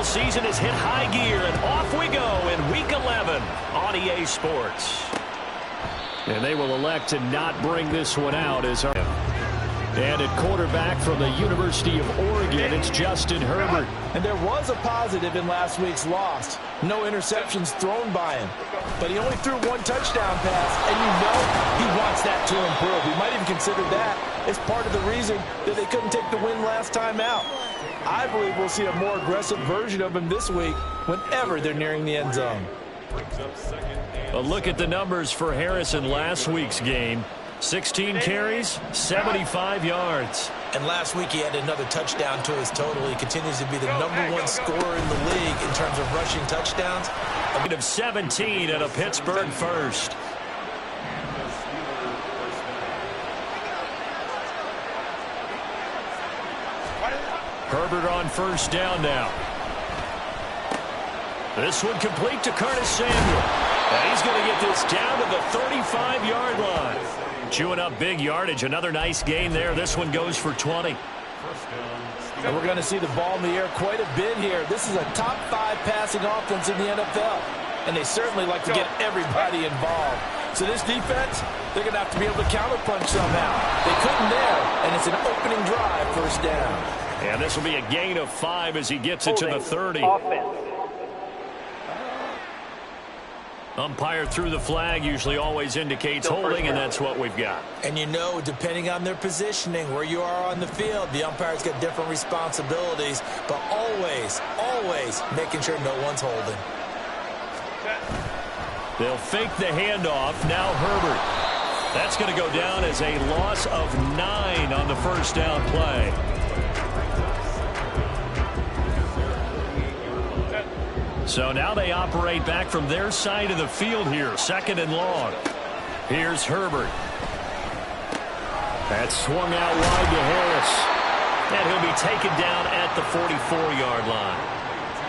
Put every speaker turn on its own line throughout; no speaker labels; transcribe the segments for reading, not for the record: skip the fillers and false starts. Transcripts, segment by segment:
season has hit high gear, and off we go in Week 11 on EA Sports. And they will elect to not bring this one out as our... And at quarterback from the University of Oregon, it's Justin Herbert.
And there was a positive in last week's loss. No interceptions thrown by him. But he only threw one touchdown pass, and you know he wants that to improve. He might even consider that as part of the reason that they couldn't take the win last time out. I believe we'll see a more aggressive version of him this week whenever they're nearing the end zone.
A look at the numbers for Harrison last week's game. 16 carries, 75 yards.
And last week he had another touchdown to his total. He continues to be the #1 scorer in the league in terms of rushing touchdowns.
Of 17 at a Pittsburgh first. Herbert on first down now. This one complete to Curtis Samuel. And he's going to get this down to the 35-yard line. Chewing up big yardage. Another nice gain there. This one goes for 20.
And we're going to see the ball in the air quite a bit here. This is a top 5 passing offense in the NFL. And they certainly like to get everybody involved. So this defense, they're going to have to be able to counterpunch somehow. They couldn't there, and it's an opening drive, first down.
And this will be a gain of 5 as he gets it to the 30. Umpire threw the flag, usually always indicates holding, and that's what we've got.
And you know, depending on their positioning, where you are on the field, the umpire's got different responsibilities, but always, always making sure no one's holding.
They'll fake the handoff. Now Herbert. That's going to go down as a loss of 9 on the first down play. So now they operate back from their side of the field here. 2nd and long. Here's Herbert. That's swung out wide to Harris. And he'll be taken down at the 44-yard line.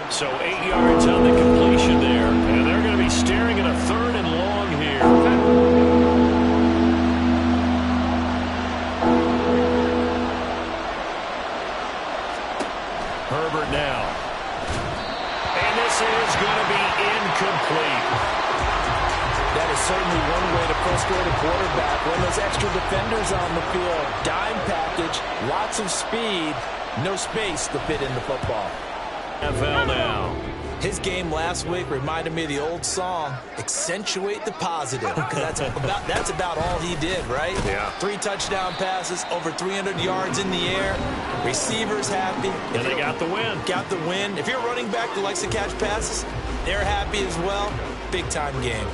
So 8 yards on the completion there. And they're going to be staring at a 3rd and long here. Herbert now. This is going to be incomplete.
That is certainly one way to frustrate a quarterback. When those extra defenders on the field, dime package, lots of speed, no space to fit in the football.
NFL now.
His game last week reminded me of the old song, accentuate the positive. That's about all he did, right?
Yeah.
3 touchdown passes, over 300 yards in the air. Receivers happy.
And they got the win.
Got the win. If you're a running back that likes to catch passes, they're happy as well. Big-time game.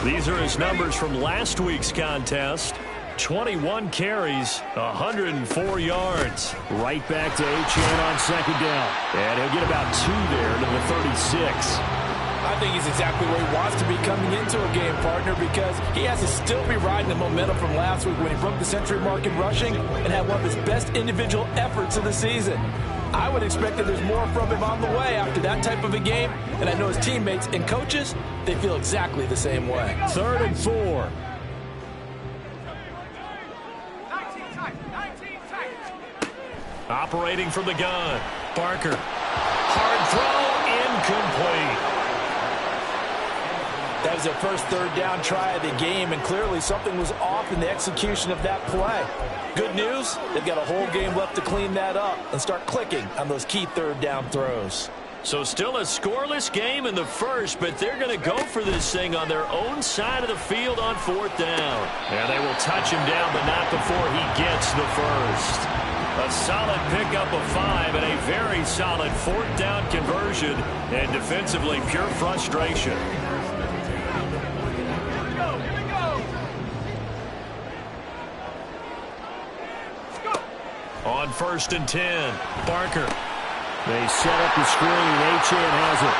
These are his numbers from last week's contest. 21 carries, 104 yards. Right back to Achane on 2nd down. And he'll get about 2 there to the 36.
I think he's exactly where he wants to be coming into a game, partner, because he has to still be riding the momentum from last week when he broke the century mark in rushing and had one of his best individual efforts of the season. I would expect that there's more from him on the way after that type of a game, and I know his teammates and coaches, they feel exactly the same way.
3rd and 4. Operating from the gun. Barker. Hard throw. Incomplete.
That was their first 3rd down try of the game, and clearly something was off in the execution of that play. Good news, they've got a whole game left to clean that up and start clicking on those key 3rd down throws.
So still a scoreless game in the first, but they're going to go for this thing on their own side of the field on 4th down. And they will touch him down, but not before he gets the first. A solid pickup of 5 and a very solid 4th down conversion, and defensively pure frustration. On 1st and 10, Barker. They set up the screen. Achane has it.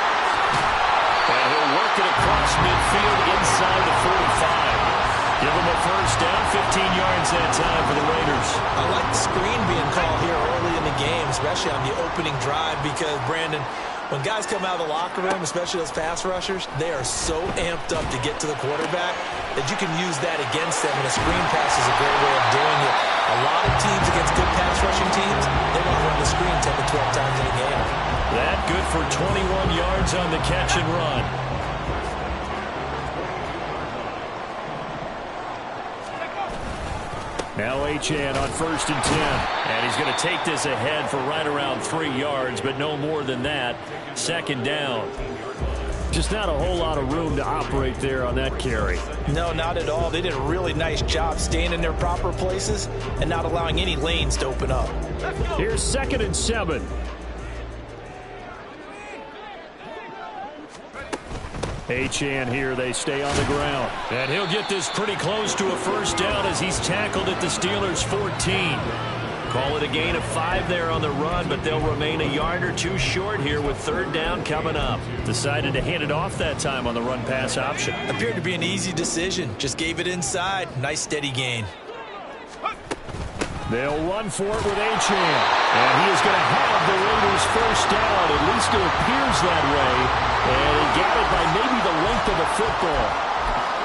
And he'll work it across midfield inside the 45. Give him a first down, 15 yards that time for the Raiders.
I like the screen being called here early in the game, especially on the opening drive, because, Brandon, when guys come out of the locker room, especially those pass rushers, they are so amped up to get to the quarterback that you can use that against them, and a screen pass is a great way of doing it. A lot of teams against good pass rushing teams, they want to run the screen 10 to 12 times in a game.
good for 21 yards on the catch and run. Now Achane on 1st and 10. And he's going to take this ahead for right around 3 yards, but no more than that. 2nd down. Just not a whole lot of room to operate there on that carry.
No, not at all. They did a really nice job staying in their proper places and not allowing any lanes to open up.
Here's 2nd and 7. Achane here, they stay on the ground. And he'll get this pretty close to a 1st down as he's tackled at the Steelers' 14. Call it a gain of 5 there on the run, but they'll remain a yard or 2 short here with 3rd down coming up. Decided to hand it off that time on the run-pass option.
Appeared to be an easy decision. Just gave it inside. Nice steady gain.
They'll run for it with Achane. And he is going to have the Raiders' 1st down. At least it appears that way. And he got it by maybe the length of a football.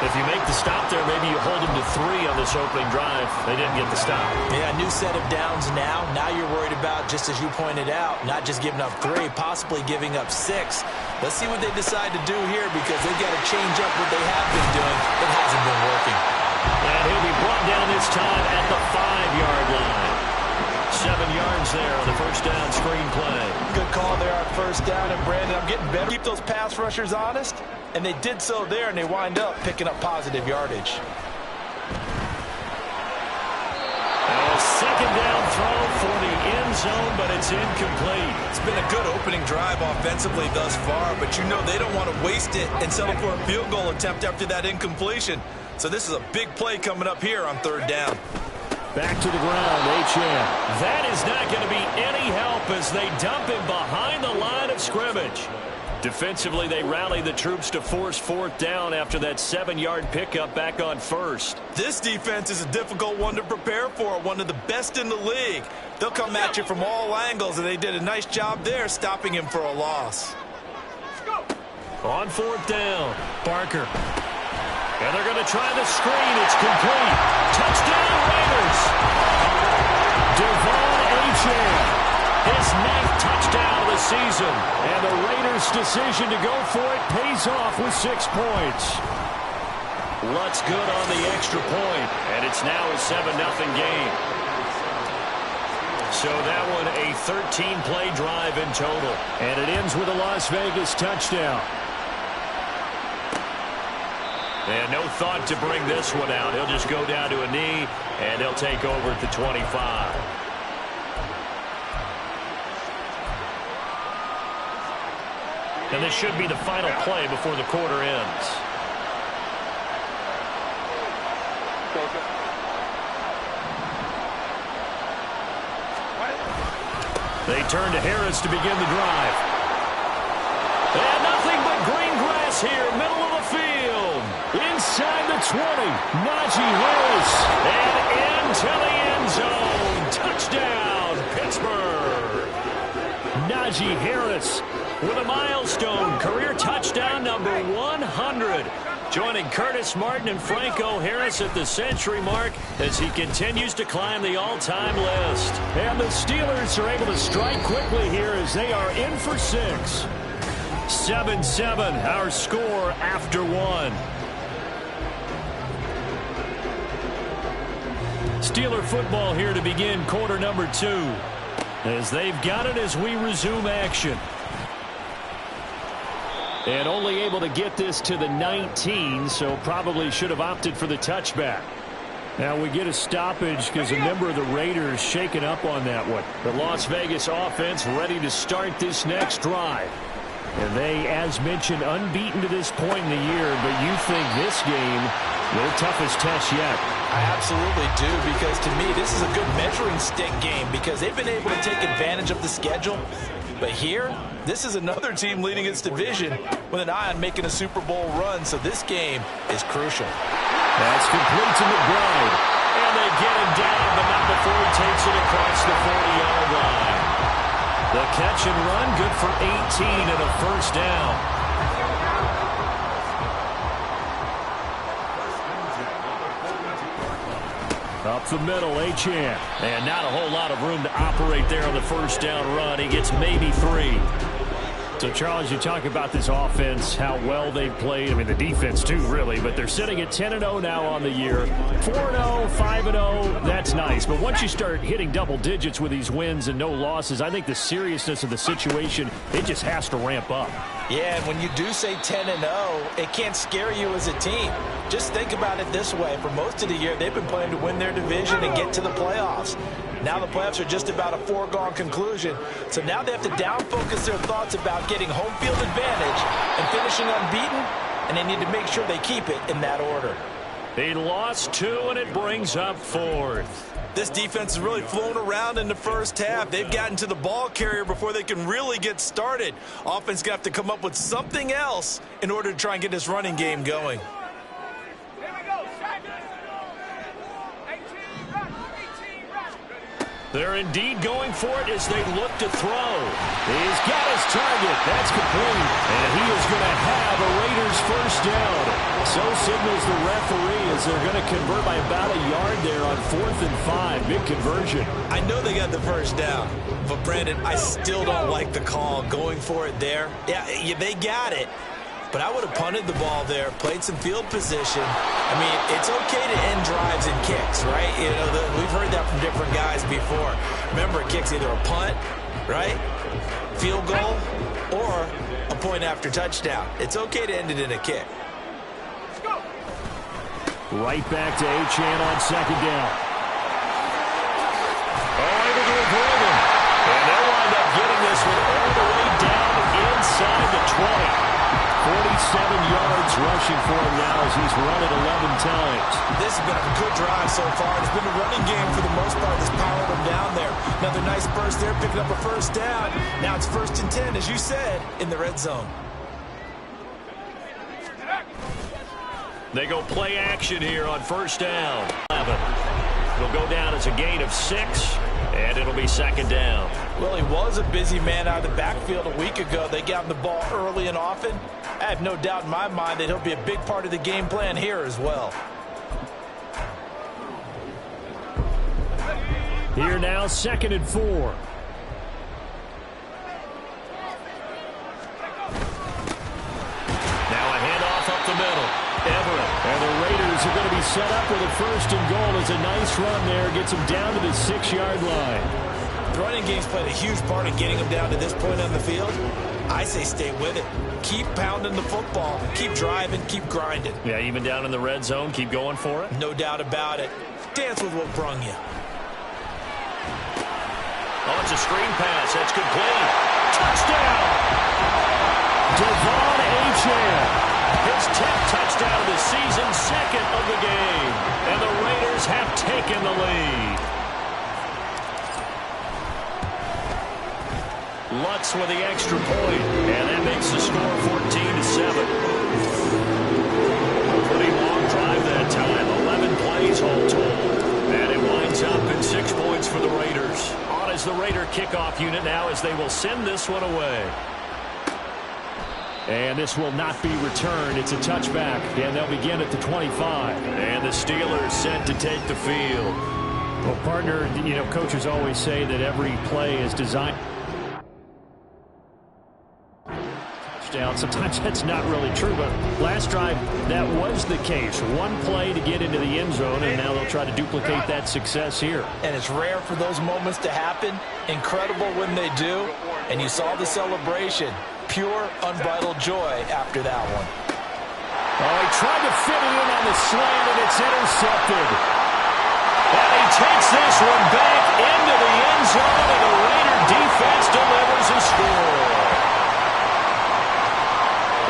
If you make the stop there, maybe you hold them to 3 on this opening drive. They didn't get the stop.
Yeah, new set of downs now. Now you're worried about, just as you pointed out, not just giving up 3, possibly giving up 6. Let's see what they decide to do here because they've got to change up what they have been doing. It hasn't been working.
And he'll be brought down this time at the 5-yard line. 7 yards there on the 1st down screen play.
Good call there on 1st down. And Brandon, I'm getting better. Keep those pass rushers honest. And they did so there, and they wind up picking up positive yardage.
A 2nd down throw for the end zone, but it's incomplete.
It's been a good opening drive offensively thus far, but you know they don't want to waste it and settle for a field goal attempt after that incompletion. So this is a big play coming up here on 3rd down.
Back to the ground, Achane. That is not going to be any help as they dump him behind the line of scrimmage. Defensively, they rally the troops to force 4th down after that 7-yard pickup back on 1st.
This defense is a difficult one to prepare for, one of the best in the league. They'll come at you from all angles, and they did a nice job there stopping him for a loss.
On 4th down, Parker. And they're going to try the screen. It's complete. Touchdown, Raiders. Devon Achane. His 9th touchdown of the season. And the Raiders' decision to go for it pays off with 6 points. Lutz good on the extra point. And it's now a 7-0 game. So that one a 13-play drive in total. And it ends with a Las Vegas touchdown. And no thought to bring this one out. He'll just go down to a knee, and he'll take over at the 25. And this should be the final play before the quarter ends. They turn to Harris to begin the drive. And nothing but green grass here, middle of the field. Inside the 20, Najee Harris. And into the end zone. Touchdown, Pittsburgh. Najee Harris with a milestone career touchdown number 100. Joining Curtis Martin and Franco Harris at the century mark as he continues to climb the all-time list. And the Steelers are able to strike quickly here as they are in for 6. 7-7, our score after 1. Steeler football here to begin quarter number 2. As they've got it as we resume action. And only able to get this to the 19, so probably should have opted for the touchback. Now we get a stoppage because a member of the Raiders shaken up on that one. The Las Vegas offense ready to start this next drive. And they, as mentioned, unbeaten to this point in the year, but you think this game their toughest test yet.
I absolutely do, because to me this is a good measuring stick game because they've been able to take advantage of the schedule. But here, this is another team leading its division with an eye on making a Super Bowl run, so this game is crucial.
That's complete to McBride. And they get him down, but not before he takes it across the 40-yard line. The catch and run, good for 18 and a first down. Up the middle, Achane. And not a whole lot of room to operate there on the first down run. He gets maybe 3. So, Charles, you talk about this offense, how well they've played. I mean, the defense, too, really. But they're sitting at 10-0 now on the year. 4-0, 5-0, that's nice. But once you start hitting double digits with these wins and no losses, I think the seriousness of the situation, it just has to ramp up.
Yeah, and when you do say 10-0, it can't scare you as a team. Just think about it this way. For most of the year, they've been playing to win their division and get to the playoffs. Now the playoffs are just about a foregone conclusion. So now they have to down-focus their thoughts about getting home field advantage and finishing unbeaten, and they need to make sure they keep it in that order.
They lost 2, and it brings up 4th.
This defense has really flown around in the first half. They've gotten to the ball carrier before they can really get started. Offense got to come up with something else in order to try and get this running game going.
They're indeed going for it as they look to throw. He's got his target. That's complete. And he is going to have a Raiders first down. So signals the referee as they're going to convert by about a yard there on 4th and 5. Big conversion.
I know they got the first down, but Brandon, I still don't like the call going for it there. Yeah, they got it. But I would have punted the ball there, played some field position. I mean, it's okay to end drives and kicks, right? You know, we've heard that from different guys before. Remember, a kick's either a punt, right, field goal, or a point after touchdown. It's okay to end it in a kick.
Right back to Achane on 2nd down. Oh, able to avoid him. And they'll wind up getting this one all the way down inside the 20. 47 yards rushing for him now as he's run it 11 times.
This has been a good drive so far. It's been a running game for the most part that's powered them down there. Another nice burst there, picking up a first down. Now it's 1st and 10, as you said, in the red zone.
They go play action here on 1st down. 11. It'll go down as a gain of 6, and it'll be 2nd down.
Well, he was a busy man out of the backfield a week ago. They got him the ball early and often. I have no doubt in my mind that he'll be a big part of the game plan here as well.
Here now, 2nd and 4. Now a handoff up the middle. Everett. And the Raiders are going to be set up with a 1st and goal as a nice run there. Gets them down to the 6-yard line.
The running game's played a huge part in getting them down to this point on the field. I say stay with it. Keep pounding the football. Keep driving. Keep grinding.
Yeah, even down in the red zone, keep going for it.
No doubt about it. Dance with what brung you.
Oh, it's a screen pass. That's complete. Touchdown! Devon Achane. His 10th touchdown of the season, 2nd of the game. And the Raiders have taken the lead. Lutz with the extra point, and that makes the score 14-7. Pretty long drive that time, 11 plays all told. And it winds up in 6 points for the Raiders. On as the Raider kickoff unit now as they will send this one away. And this will not be returned. It's a touchback, and they'll begin at the 25. And the Steelers set to take the field. Well, partner, you know, coaches always say that every play is designed. Down. Sometimes that's not really true, but last drive, that was the case. One play to get into the end zone, and now they'll try to duplicate that success here.
And it's rare for those moments to happen. Incredible when they do. And you saw the celebration. Pure, unbridled joy after that one.
Oh, he tried to fit it in on the slant, and it's intercepted. And he takes this one back into the end zone, and the Raider defense delivers a score.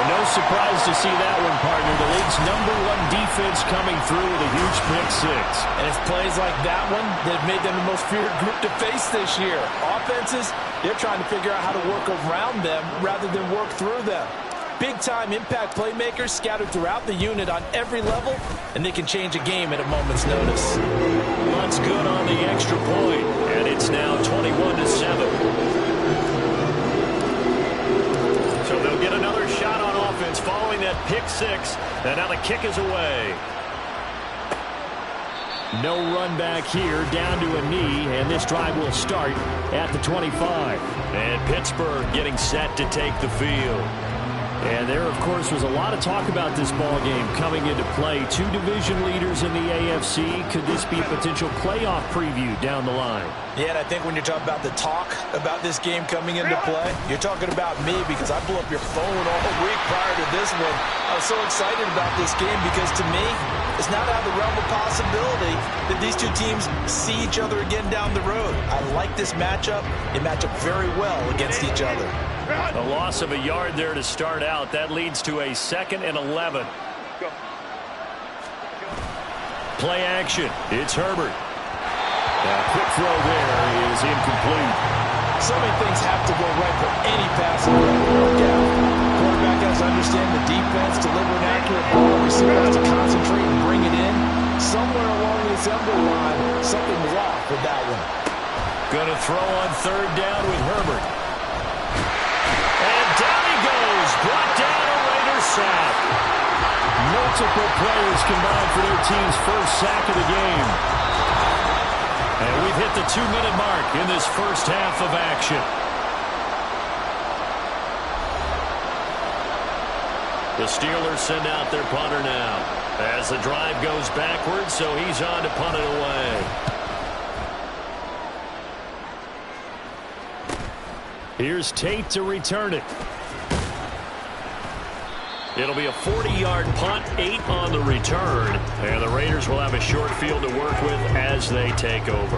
No surprise to see that one, partner. The league's #1 defense coming through with a huge pick 6.
And it's plays like that one that have made them the most feared group to face this year. Offenses, they're trying to figure out how to work around them rather than work through them. Big-time impact playmakers scattered throughout the unit on every level, and they can change a game at a moment's notice.
That's good on the extra point, and it's now 21-7. So they'll get another shot on offense following that pick 6. And now the kick is away. No run back here, down to a knee, and this drive will start at the 25. And Pittsburgh getting set to take the field. And there, of course, was a lot of talk about this ball game coming into play. Two division leaders in the AFC. Could this be a potential playoff preview down the line?
Yeah, and I think when you're talking about the talk about this game coming into play, you're talking about me because I blew up your phone all week prior to this one. I was so excited about this game because, to me, it's not out of the realm of possibility that these two teams see each other again down the road. I like this matchup. They match up very well against each other.
A loss of a yard there to start out. That leads to a 2nd and 11. Play action. It's Herbert. A quick throw there is incomplete.
So many things have to go right for any pass to work out. Quarterback has to understand the defense, deliver an accurate ball. Receiver has to concentrate and bring it in. Somewhere along the assembly line, something's off with that one.
Going to throw on 3rd down with Herbert. And down he goes. Brought down a Raiders sack. Multiple players combined for their team's first sack of the game. And we've hit the 2-minute mark in this first half of action. The Steelers send out their punter now as the drive goes backwards, so he's on to punt it away. Here's Tate to return it. It'll be a 40-yard punt, 8 on the return, and the Raiders will have a short field to work with as they take over.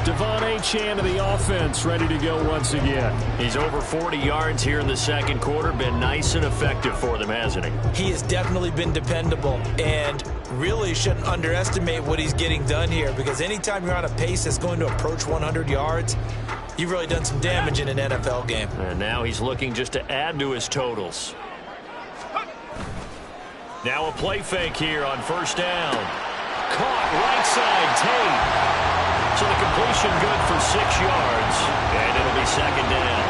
Devon Achane to the offense, ready to go once again. He's over 40 yards here in the second quarter. Been nice and effective for them, hasn't he?
He has definitely been dependable, and really shouldn't underestimate what he's getting done here, because anytime you're on a pace that's going to approach 100 yards, you've really done some damage in an NFL game.
And now he's looking just to add to his totals. Now a play fake here on 1st down. Caught right side, Tate. So the completion good for 6 yards, and it'll be 2nd down.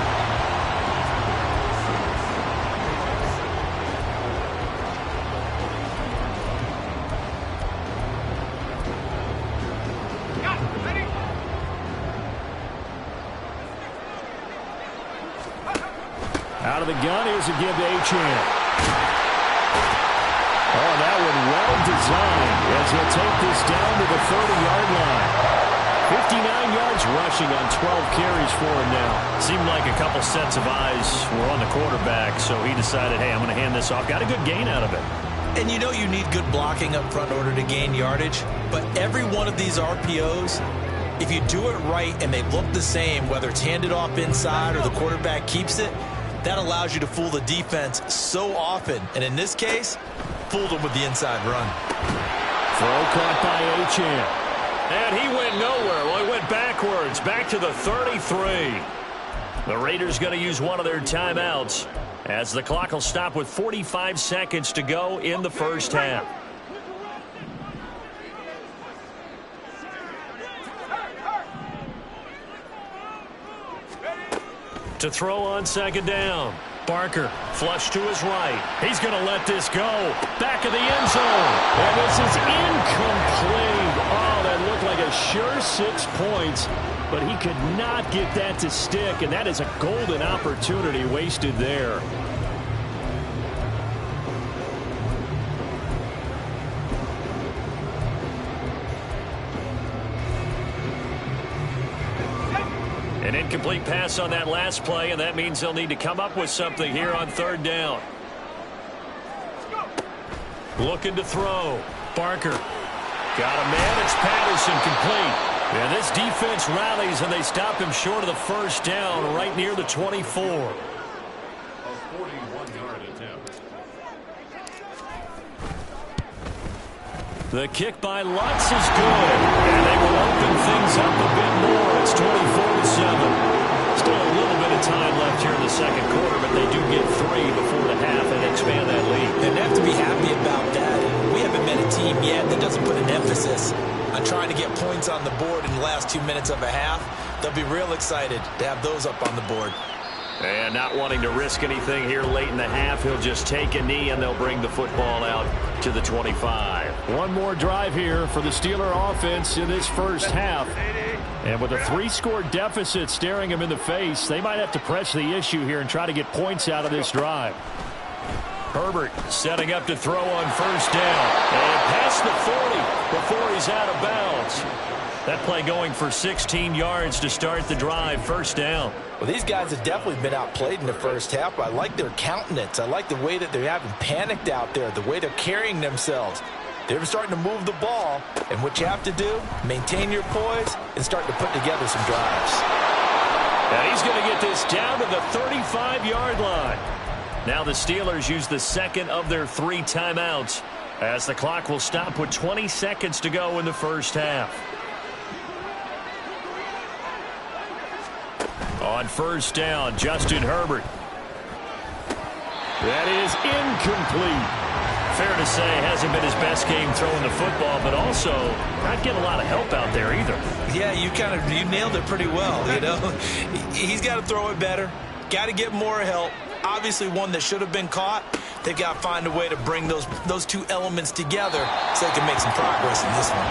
Out of the gun, here's a give to Achane. Oh, that one well designed as he'll take this down to the 30-yard line. 59 yards rushing on 12 carries for him now. Seemed like a couple sets of eyes were on the quarterback, so he decided, hey, I'm going to hand this off. Got a good gain out of it.
And you know you need good blocking up front in order to gain yardage, but every one of these RPOs, if you do it right and they look the same, whether it's handed off inside or the quarterback keeps it, that allows you to fool the defense so often. And in this case, fooled him with the inside run.
Throw caught by Achane. And he went nowhere. Well, he went backwards, back to the 33. The Raiders going to use one of their timeouts as the clock will stop with 45 seconds to go in the first half. To throw on 2nd down. Barker, flush to his right. He's going to let this go. Back of the end zone. And this is incomplete. Oh, that looked like a sure 6 points, but he could not get that to stick, and that is a golden opportunity wasted there. An incomplete pass on that last play, and that means they'll need to come up with something here on 3rd down. Looking to throw. Barker. Got a man. It's Patterson, complete. And this defense rallies, and they stop him short of the 1st down right near the 24. A 41-yard attempt. The kick by Lutz is good. And they will open things up a bit more. It's 24-7. Still a little bit of time left here in the second quarter, but they do get 3 before the half and expand that lead.
And they have to be happy about that. We haven't met a team yet that doesn't put an emphasis on trying to get points on the board in the last 2 minutes of a half. They'll be real excited to have those up on the board.
And not wanting to risk anything here late in the half, he'll just take a knee and they'll bring the football out to the 25.
One more drive here for the Steeler offense in this first half. And with a 3-score deficit staring him in the face, they might have to press the issue here and try to get points out of this drive.
Herbert setting up to throw on first down. And past the 40 before he's out of bounds. That play going for 16 yards to start the drive. First down.
Well, these guys have definitely been outplayed in the first half. I like their countenance. I like the way that they haven't panicked out there, the way they're carrying themselves. They're starting to move the ball, and what you have to do, maintain your poise and start to put together some drives.
And he's going to get this down to the 35-yard line. Now the Steelers use the second of their 3 timeouts as the clock will stop with 20 seconds to go in the first half. On first down, Justin Herbert.
That is incomplete.
Fair to say, hasn't been his best game throwing the football, but also not getting a lot of help out there either.
Yeah, you nailed it pretty well, you know. He's got to throw it better. Got to get more help. Obviously one that should have been caught. They've got to find a way to bring those 2 elements together so they can make some progress in this one.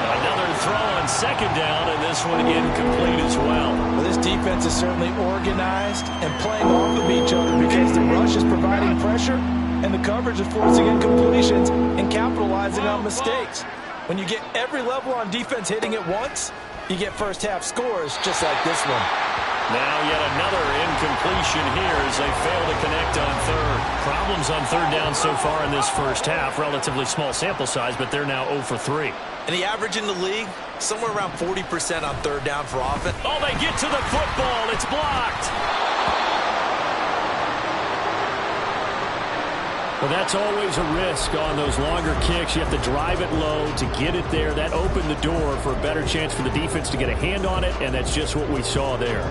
Another throw on second down, and this one incomplete as well.
Well, this defense is certainly organized and playing off of each other because the rush is providing pressure and the coverage is forcing incompletions and capitalizing on mistakes. When you get every level on defense hitting at once, you get first half scores just like this one.
Now yet another incompletion here as they fail to connect on third. Problems on third down so far in this first half. Relatively small sample size, but they're now 0 for 3.
And the average in the league, somewhere around 40% on third down for offense.
Oh, they get to the football. It's blocked.
Well, that's always a risk on those longer kicks. You have to drive it low to get it there. That opened the door for a better chance for the defense to get a hand on it, and that's just what we saw there.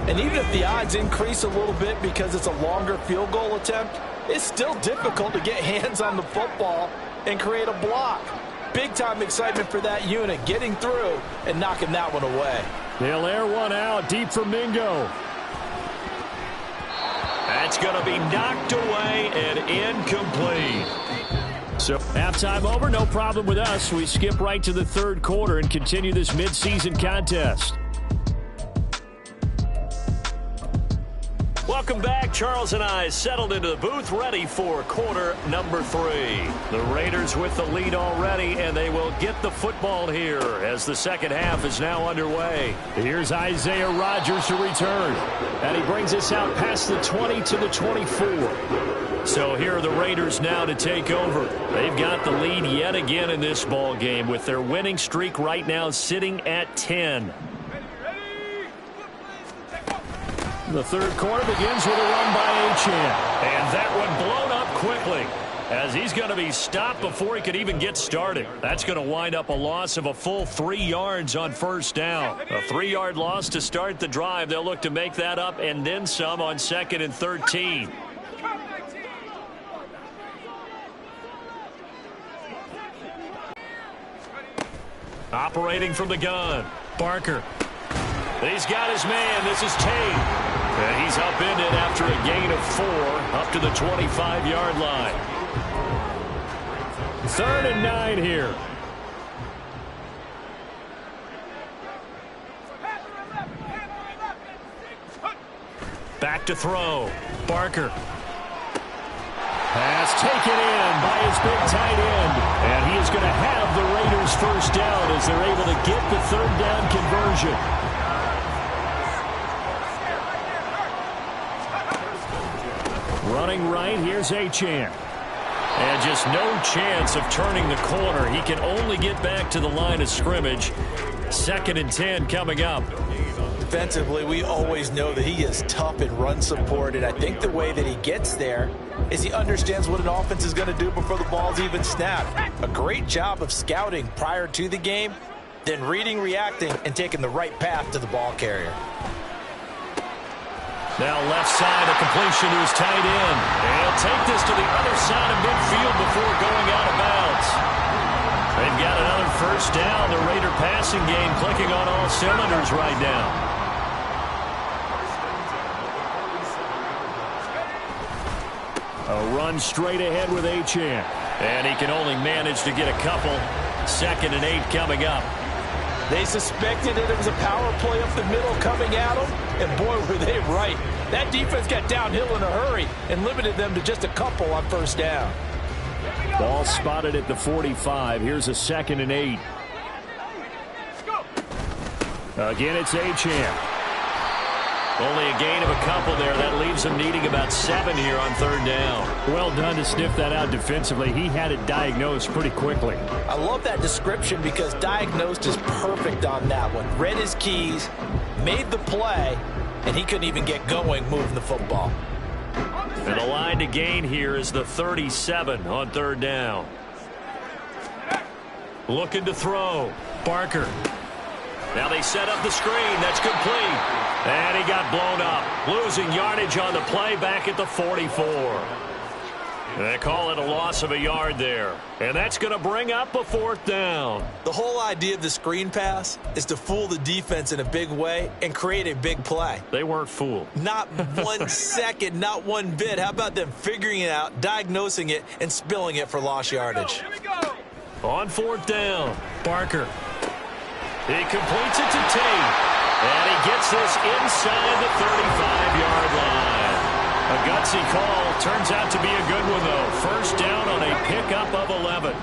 And even if the odds increase a little bit because it's a longer field goal attempt, it's still difficult to get hands on the football and create a block. Big-time excitement for that unit, getting through and knocking that one away.
They'll air one out deep for Mingo.
That's going to be knocked away and incomplete.
So halftime over, no problem with us. We skip right to the third quarter and continue this midseason contest.
Welcome back. Charles and I settled into the booth, ready for quarter number 3. The Raiders with the lead already, and they will get the football here as the second half is now underway.
Here's Isaiah Rodgers to return, and he brings us out past the 20 to the 24.
So here are the Raiders now to take over. They've got the lead yet again in this ball game with their winning streak right now sitting at 10.
The third quarter begins with a run by Achane.
And that one blown up quickly as he's going to be stopped before he could even get started. That's going to wind up a loss of a full 3 yards on first down. A 3-yard loss to start the drive. They'll look to make that up and then some on 2nd and 13. Operating from the gun, Barker. He's got his man. This is Tate. And he's upended after a gain of 4 up to the 25-yard line.
3rd and 9 here.
Back to throw. Barker.
Pass taken in by his big tight end. And he is going to have the Raiders first down as they're able to get the third down conversion. Running right, here's Achane.
And just no chance of turning the corner. He can only get back to the line of scrimmage. 2nd and 10 coming up.
Defensively, we always know that he is tough in run support, and I think the way that he gets there is he understands what an offense is going to do before the ball's even snapped. A great job of scouting prior to the game, then reading, reacting, and taking the right path to the ball carrier.
Now left side, a completion to his tight end. And he'll take this to the other side of midfield before going out of bounds. They've got another first down. The Raider passing game clicking on all cylinders right now.
A run straight ahead with Achane.
And he can only manage to get a couple. 2nd and 8 coming up.
They suspected that it was a power play up the middle coming at them, and boy, were they right. That defense got downhill in a hurry and limited them to just a couple on 1st down.
Ball spotted at the 45. Here's a 2nd and 8. Again, it's Achane.
Only a gain of a couple there. That leaves him needing about 7 here on 3rd down.
Well done to sniff that out defensively. He had it diagnosed pretty quickly.
I love that description because diagnosed is perfect on that one. Read his keys, made the play, and he couldn't even get going moving the football.
And the line to gain here is the 37 on 3rd down. Looking to throw. Barker. Now they set up the screen. That's complete. And he got blown up. Losing yardage on the play back at the 44. They call it a loss of a yard there. And that's going to bring up a 4th down.
The whole idea of the screen pass is to fool the defense in a big way and create a big play.
They weren't fooled.
Not 1 second, not one bit. How about them figuring it out, diagnosing it, and spilling it for lost yardage?
Here we go. On 4th down, Barker. He completes it to Tate. And he gets this inside the 35-yard line. A gutsy call. Turns out to be a good one, though. 1st down on a pickup of 11.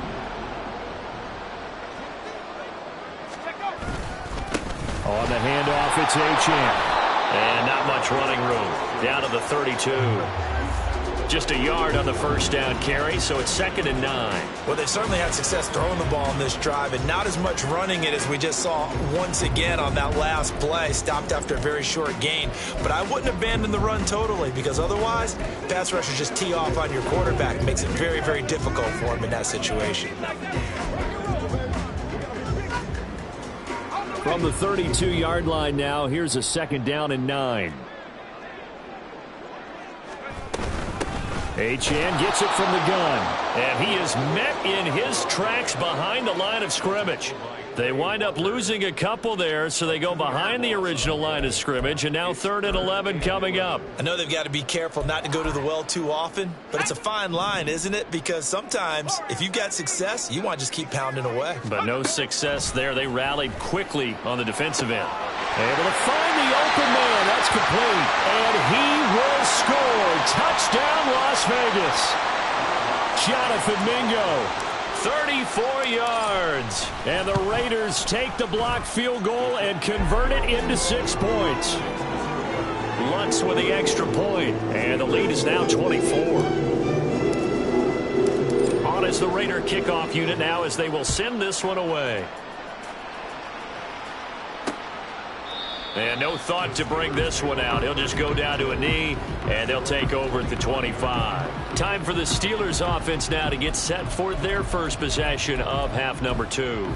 On the handoff, it's Achane.
And not much running room. Down to the 32. Just a yard on the 1st down carry, so it's 2nd and 9.
Well, they certainly had success throwing the ball on this drive, and not as much running it as we just saw once again on that last play. Stopped after a very short gain. But I wouldn't abandon the run totally, because otherwise, pass rushers just tee off on your quarterback. It makes it very, very difficult for him in that situation.
From the 32-yard line now, here's a 2nd down and 9. Achane gets it from the gun.
And he is met in his tracks behind the line of scrimmage. They wind up losing a couple there, so they go behind the original line of scrimmage, and now 3rd and 11 coming up.
I know they've got to be careful not to go to the well too often, but it's a fine line, isn't it? Because sometimes, if you've got success, you want to just keep pounding away.
But no success there. They rallied quickly on the defensive end.
Able to find the open man. That's complete. And he will score. Touchdown, Las Vegas. Jonathan Mingo.
34 yards.
And the Raiders take the blocked field goal and convert it into 6 points.
Lutz with the extra point. And the lead is now 24. On is the Raider kickoff unit now as they will send this one away. And no thought to bring this one out. He'll just go down to a knee, and they'll take over at the 25. Time for the Steelers offense now to get set for their first possession of half number 2.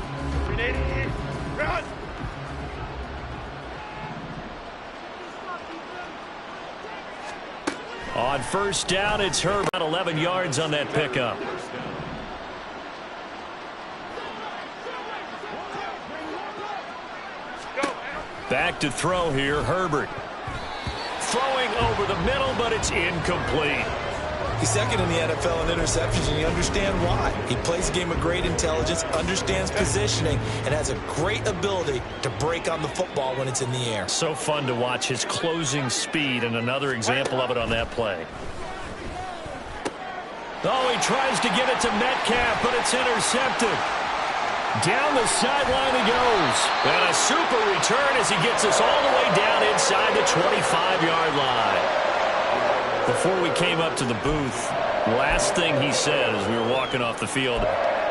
On 1st down, it's Herbert. 11 yards on that pickup. Back to throw here, Herbert. Throwing over the middle, but it's incomplete.
He's 2nd in the NFL in interceptions, and you understand why. He plays a game of great intelligence, understands positioning, and has a great ability to break on the football when it's in the air.
So fun to watch his closing speed, and another example of it on that play. Oh, he tries to get it to Metcalf, but it's intercepted. Down the sideline he goes. And a super return as he gets us all the way down inside the 25-yard line. Before we came up to the booth, last thing he said as we were walking off the field,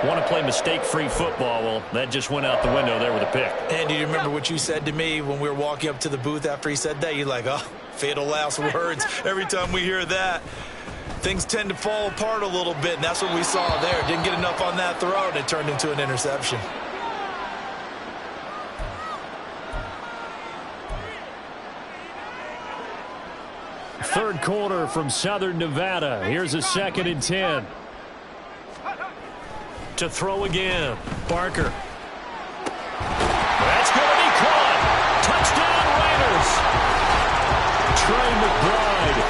want to play mistake-free football. Well, that just went out the window there with a pick.
And do you remember what you said to me when we were walking up to the booth after he said that? You're like, oh, fatal last words. Every time we hear that, things tend to fall apart a little bit, and that's what we saw there. Didn't get enough on that throw, and it turned into an interception.
Third quarter from Southern Nevada. Here's a 2nd and 10.
To throw again, Barker. That's going to be caught. Touchdown, Raiders.
Trey McBride.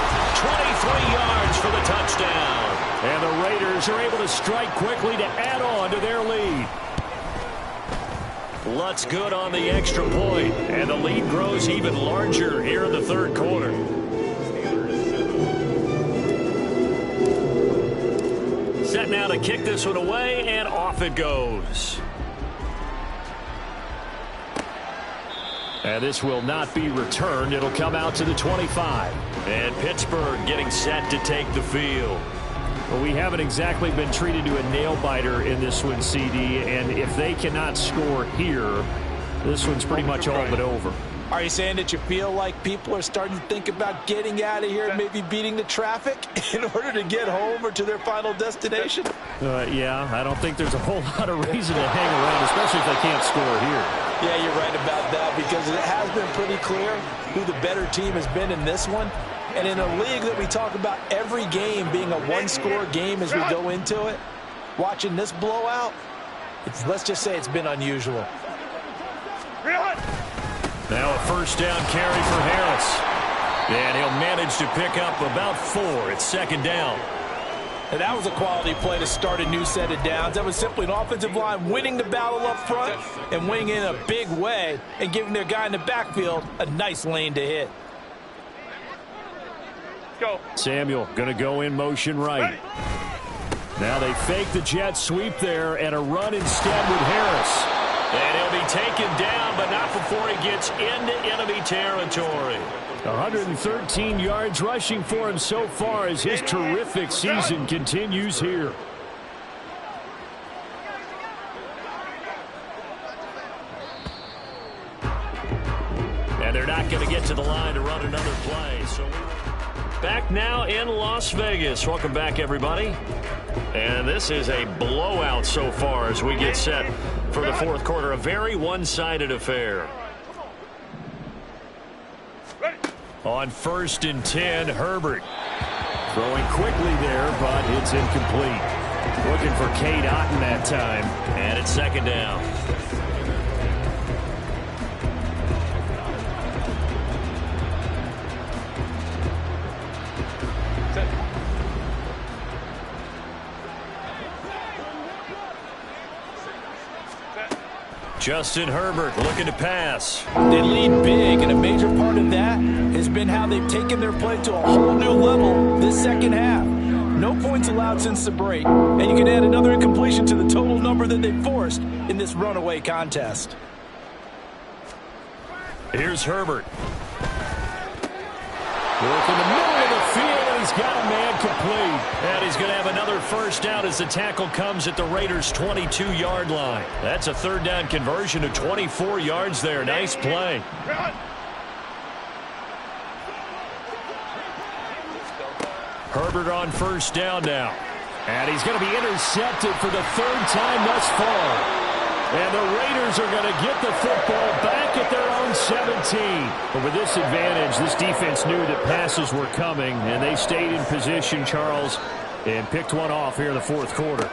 23 yards for the touchdown.
And the Raiders are able to strike quickly to add on to their lead.
Lutz good on the extra point, and the lead grows even larger here in the third quarter. Set now to kick this one away, and off it goes.
And this will not be returned. It'll come out to the 25.
And Pittsburgh getting set to take the field.
Well, we haven't exactly been treated to a nail-biter in this one, CD, and if they cannot score here, this one's pretty much all but over.
Are you saying that you feel like people are starting to think about getting out of here and maybe beating the traffic in order to get home or to their final destination?
Yeah, I don't think there's a whole lot of reason to hang around, especially if they can't score here.
Yeah, you're right about that, because it has been pretty clear who the better team has been in this one. And in a league that we talk about every game being a one-score game as we go into it, watching this blowout, let's just say it's been unusual.
Now a first down carry for Harris. And he'll manage to pick up about 4. It's second down.
And that was a quality play to start a new set of downs. That was simply an offensive line winning the battle up front and winning in a big way and giving their guy in the backfield a nice lane to hit.
Go. Samuel going to go in motion right. Now they fake the jet sweep there and a run instead with Harris.
And he'll be taken down, but not before he gets into enemy territory.
113 yards rushing for him so far as his terrific season continues here.
And they're not going to get to the line to run another play. So back now in Las Vegas. Welcome back, everybody. And this is a blowout so far as we get set for the fourth quarter. A very one-sided affair. On 1st and 10, Herbert.
Throwing quickly there, but it's incomplete. Looking for Cade Otton that time.
And it's second down. Justin Herbert looking to pass.
They lead big, and a major part of that has been how they've taken their play to a whole new level this second half. No points allowed since the break, and you can add another incompletion to the total number that they forced in this runaway contest.
Here's Herbert.
Work in the middle of the field, and he's got a man complete.
And he's going to have another first down as the tackle comes at the Raiders' 22-yard line. That's a third down conversion of 24 yards there. Nice play. Herbert on first down now.
And he's going to be intercepted for the third time thus far. And the Raiders are going to get the football back at their own 17. But with this advantage, this defense knew that passes were coming, and they stayed in position, Charles, and picked one off here in the fourth quarter.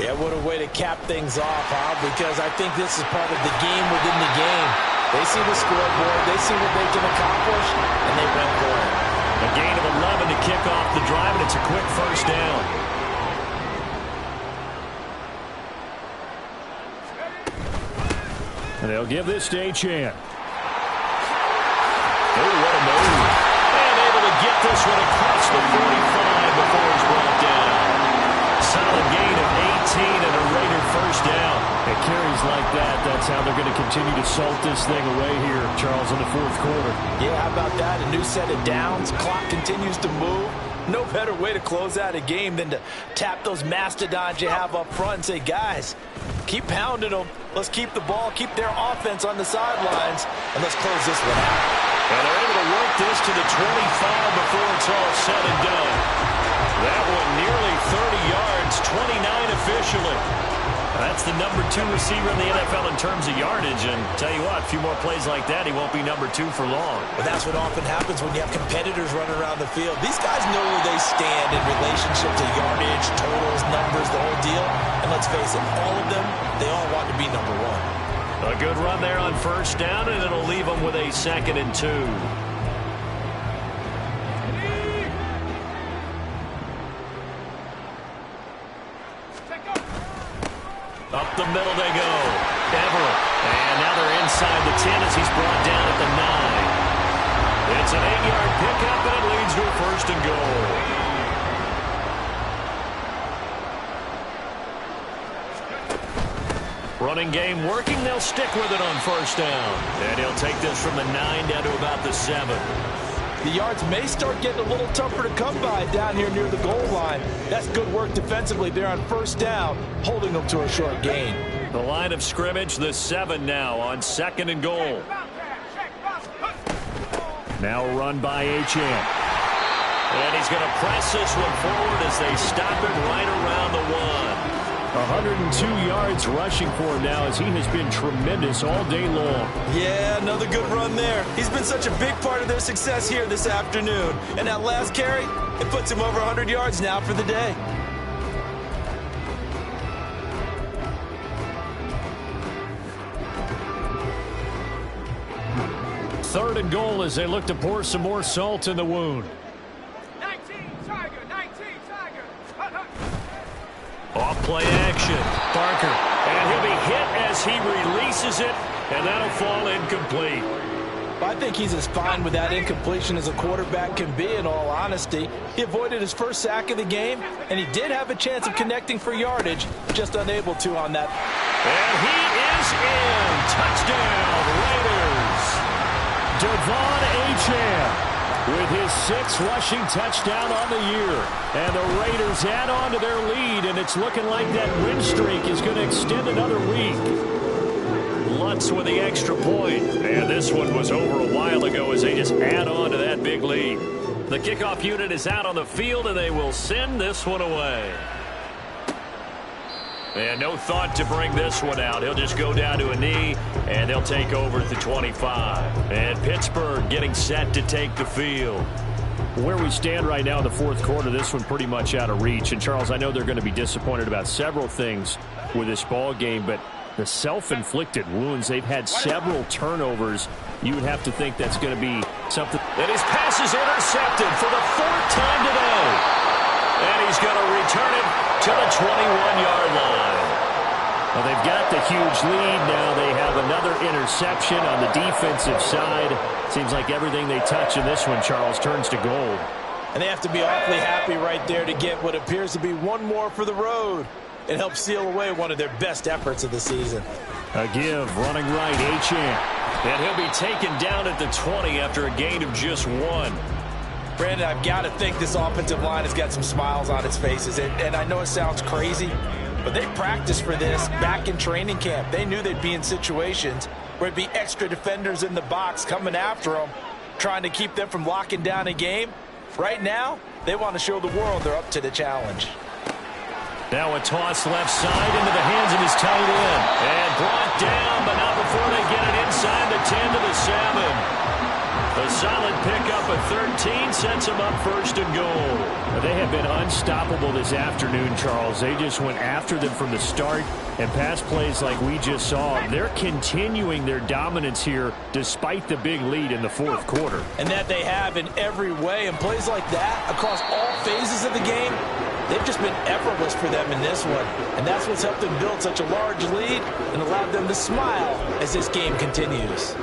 Yeah, what a way to cap things off, huh? Because I think this is part of the game within the game. They see the scoreboard, they see what they can accomplish, and they went for it.
A gain of 11 to kick off the drive, and it's a quick first down.
And they'll give this to Achane.
Oh, what a move. And able to get this one across the 45 before he's brought down. Solid gain of 18 and a Raider first down.
It carries like that. That's how they're going to continue to salt this thing away here, Charles, in the fourth quarter.
Yeah, how about that? A new set of downs. Clock continues to move. No better way to close out a game than to tap those mastodons you have up front and say, guys, keep pounding them. Let's keep the ball, keep their offense on the sidelines, and let's close this one out.
And they're able to work this to the 25 before it's all said and done. That one nearly 30 yards, 29 officially. That's the number 2 receiver in the NFL in terms of yardage. And tell you what, a few more plays like that, he won't be number 2 for long.
But that's what often happens when you have competitors running around the field. These guys know where they stand in relationship to yardage, totals, numbers, the whole deal. And let's face it, all of them, they all want to be number 1.
A good run there on first down, and it'll leave them with a 2nd and 2. the middle they go. Everett. And now they're inside the 10 as he's brought down at the 9. It's an 8-yard pickup, and it leads to a first and goal. Running game working. They'll stick with it on first down. And he'll take this from the 9 down to about the 7.
The yards may start getting a little tougher to come by down here near the goal line. That's good work defensively there on first down, holding them to a short gain.
The line of scrimmage, the 7 now on 2nd and goal.
Now run by Achane.
And he's going to press this one forward as they stop him right around the 1.
102 yards rushing for him now as he has been tremendous all day long.
Yeah, another good run there. He's been such a big part of their success here this afternoon. And that last carry, it puts him over 100 yards now for the day.
Third and goal as they look to pour some more salt in the wound.
19, Tiger, 19, Tiger.
Off-play action. Parker. And he'll be hit as he releases it, and that'll fall incomplete.
I think he's as fine with that incompletion as a quarterback can be, in all honesty. He avoided his first sack of the game, and he did have a chance of connecting for yardage, just unable to on that.
And he is in. Touchdown, Raiders.
Devon Achane with his 6th rushing touchdown on the year. And the Raiders add on to their lead, and it's looking like that win streak is going to extend another week.
Lutz with the extra point. And this one was over a while ago as they just add on to that big lead. The kickoff unit is out on the field, and they will send this one away. And no thought to bring this one out. He'll just go down to a knee, and they'll take over at the 25. And Pittsburgh getting set to take the field.
Where we stand right now in the 4th quarter, this one pretty much out of reach. And, Charles, I know they're going to be disappointed about several things with this ball game, but the self-inflicted wounds, they've had several turnovers. You would have to think that's going to be something.
And his pass is intercepted for the 4th time today. And he's going to return it to the 21-yard line.
Well, they've got the huge lead. Now they have another interception on the defensive side. Seems like everything they touch in this one, Charles, turns to gold.
And they have to be awfully happy right there to get what appears to be one more for the road. It helps seal away one of their best efforts of the season.
A give, running right, Achane.
And he'll be taken down at the 20 after a gain of just 1.
Brandon, I've got to think this offensive line has got some smiles on its faces. And I know it sounds crazy, but they practiced for this back in training camp. They knew they'd be in situations where it'd be extra defenders in the box coming after them, trying to keep them from locking down a game. Right now, they want to show the world they're up to the challenge.
Now a toss left side into the hands of his tight end. And brought down, but not before they get it inside the 10 to the 7. A solid pickup at 13 sets him up 1st and goal.
They have been unstoppable this afternoon, Charles. They just went after them from the start, and pass plays like we just saw. They're continuing their dominance here despite the big lead in the 4th quarter.
And that they have in every way. And plays like that across all phases of the game, they've just been effortless for them in this one. And that's what's helped them build such a large lead and allowed them to smile as this game continues.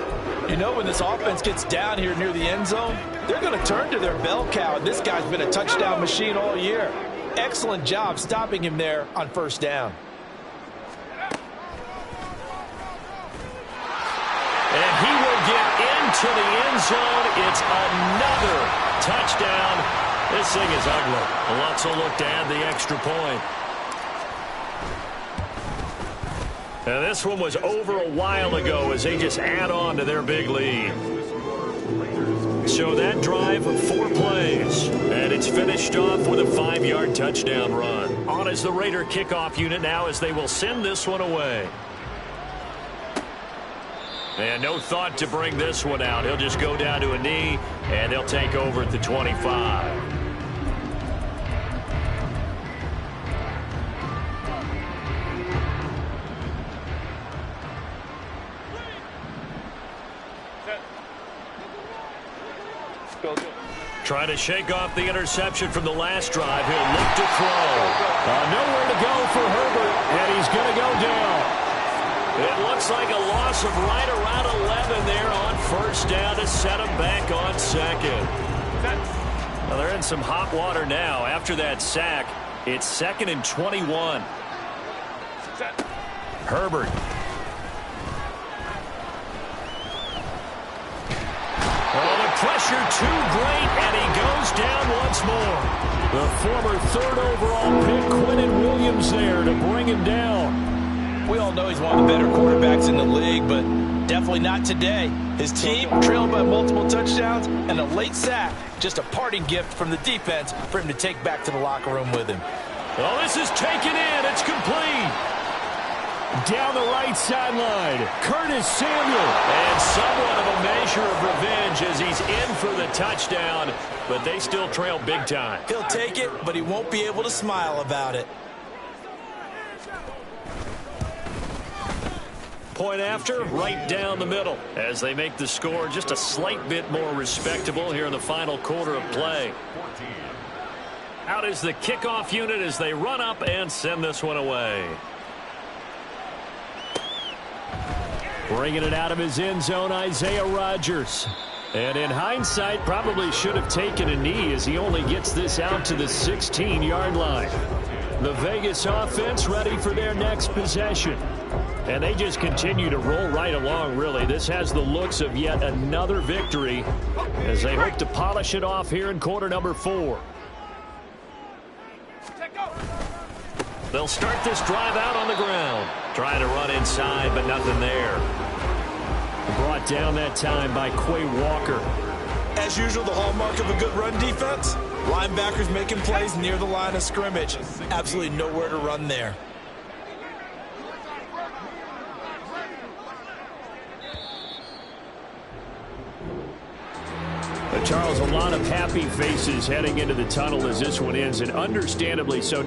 You know, when this offense gets down here near the end zone, they're going to turn to their bell cow, and this guy's been a touchdown machine all year. Excellent job stopping him there on first down.
And he will get into the end zone. It's another touchdown. This thing is ugly. Lutz will look to add the extra point. And this one was over a while ago as they just add on to their big lead. So that drive, 4 plays. And it's finished off with a 5-yard touchdown run. On as the Raider kickoff unit now as they will send this one away. And no thought to bring this one out. He'll just go down to a knee, and they'll take over at the 25. Trying to shake off the interception from the last drive. He'll look to throw.
Nowhere to go for Herbert, and he's going to go down.
It looks like a loss of right around 11 there on first down to set them back on second. Well, they're in some hot water now. After that sack, it's 2nd and 21. Herbert. Oh, the pressure too great, and he goes down once more. The former 3rd overall pick, Quinnen Williams, there to bring him down.
We all know he's one of the better quarterbacks in the league, but definitely not today. His team trailed by multiple touchdowns and a late sack. Just a parting gift from the defense for him to take back to the locker room with him.
Oh, this is taken in. It's complete.
Down the right sideline, Curtis Samuel.
And somewhat of a measure of revenge as he's in for the touchdown, but they still trail big time.
He'll take it, but he won't be able to smile about it.
Point after, right down the middle, as they make the score just a slight bit more respectable here in the final quarter of play. Out is the kickoff unit as they run up and send this one away.
Bringing it out of his end zone, Isaiah Rodgers. And in hindsight, probably should have taken a knee as he only gets this out to the 16-yard line. The Vegas offense ready for their next possession. And they just continue to roll right along, really. This has the looks of yet another victory as they hope to polish it off here in quarter number 4.
They'll start this drive out on the ground. Trying to run inside, but nothing there.
Brought down that time by Quay Walker.
As usual, the hallmark of a good run defense, linebackers making plays near the line of scrimmage. Absolutely nowhere to run there.
But Charles, a lot of happy faces heading into the tunnel as this one ends, and understandably so.